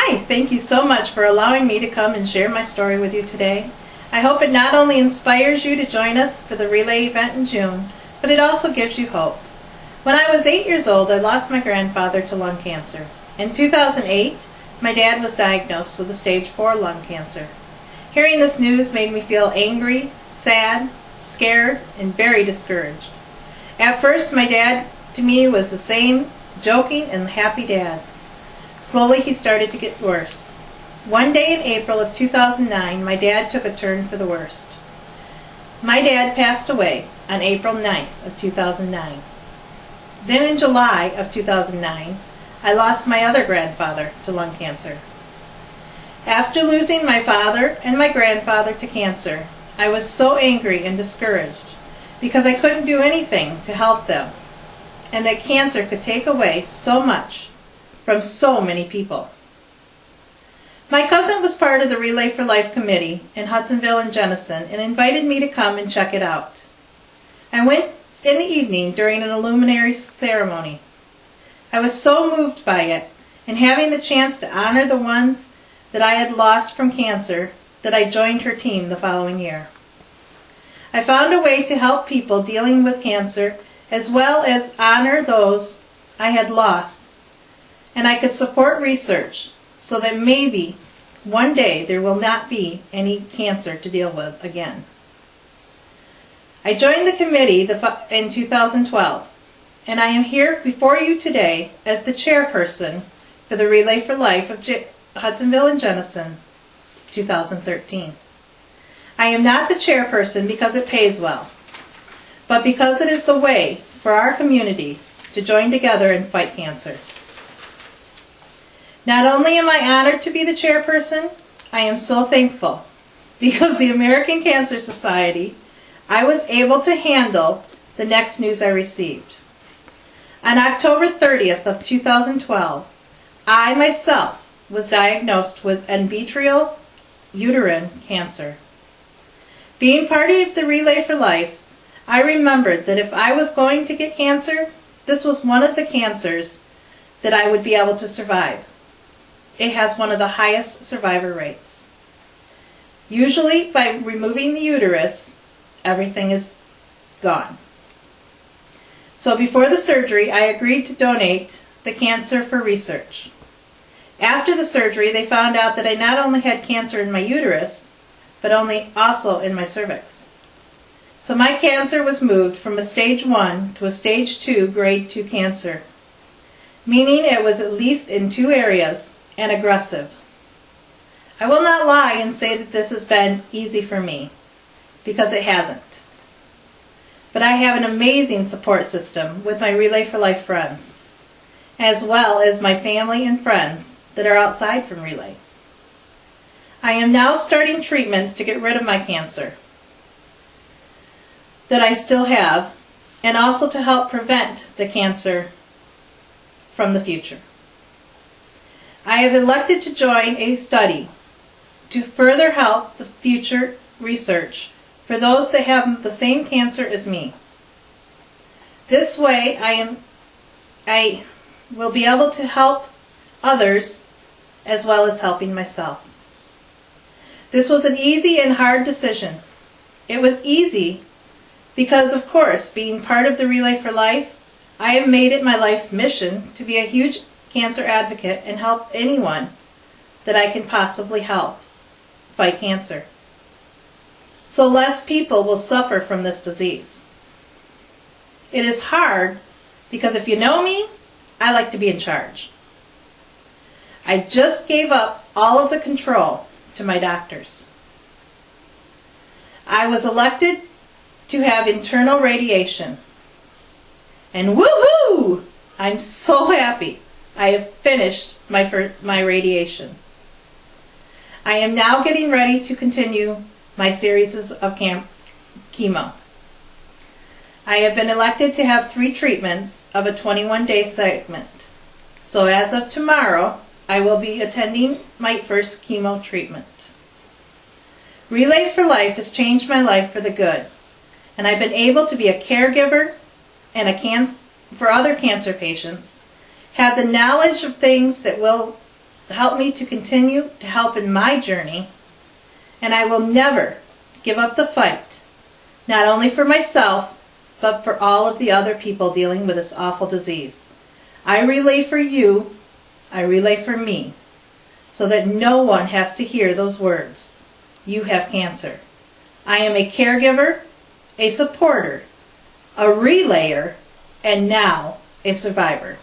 Hi, thank you so much for allowing me to come and share my story with you today. I hope it not only inspires you to join us for the relay event in June, but it also gives you hope. When I was 8 years old, I lost my grandfather to lung cancer. In 2008, my dad was diagnosed with a stage 4 lung cancer. Hearing this news made me feel angry, sad, scared, and very discouraged. At first, my dad to me was the same joking and happy dad. Slowly he started to get worse. One day in April of 2009, my dad took a turn for the worst. My dad passed away on April 9th of 2009. Then in July of 2009, I lost my other grandfather to lung cancer. After losing my father and my grandfather to cancer, I was so angry and discouraged because I couldn't do anything to help them, and that cancer could take away so much from so many people. My cousin was part of the Relay for Life committee in Hudsonville and Jenison and invited me to come and check it out. I went in the evening during an illuminary ceremony. I was so moved by it and having the chance to honor the ones that I had lost from cancer that I joined her team the following year. I found a way to help people dealing with cancer as well as honor those I had lost, and I could support research so that maybe one day there will not be any cancer to deal with again. I joined the committee in 2012, and I am here before you today as the chairperson for the Relay for Life of Hudsonville and Jenison 2013. I am not the chairperson because it pays well, but because it is the way for our community to join together and fight cancer. Not only am I honored to be the chairperson, I am so thankful because the American Cancer Society, I was able to handle the next news I received. On October 30th of 2012, I myself was diagnosed with endometrial uterine cancer. Being part of the Relay for Life, I remembered that if I was going to get cancer, this was one of the cancers that I would be able to survive. It has one of the highest survivor rates. Usually, by removing the uterus, everything is gone. So before the surgery, I agreed to donate the cancer for research. After the surgery, they found out that I not only had cancer in my uterus, but also in my cervix. So my cancer was moved from a stage 1 to a stage 2 grade 2 cancer, meaning it was at least in 2 areas and aggressive. I will not lie and say that this has been easy for me, because it hasn't. But I have an amazing support system with my Relay for Life friends, as well as my family and friends that are outside from Relay. I am now starting treatments to get rid of my cancer that I still have, and also to help prevent the cancer from the future. I have elected to join a study to further help the future research for those that have the same cancer as me. This way I will be able to help others as well as helping myself. This was an easy and hard decision. It was easy because, of course, being part of the Relay for Life, I have made it my life's mission to be a huge cancer advocate and help anyone that I can possibly help fight cancer, so less people will suffer from this disease. It is hard because if you know me, I like to be in charge. I just gave up all of the control to my doctors. I was elected to have internal radiation. And woohoo! I'm so happy I have finished my radiation. I am now getting ready to continue my series of chemo. I have been elected to have 3 treatments of a 21-day segment. So as of tomorrow, I will be attending my first chemo treatment. Relay for Life has changed my life for the good, and I've been able to be a caregiver and for other cancer patients, have the knowledge of things that will helped me to continue to help in my journey, and I will never give up the fight, not only for myself, but for all of the other people dealing with this awful disease. I relay for you, I relay for me, so that no one has to hear those words, "You have cancer." I am a caregiver, a supporter, a relayer, and now a survivor.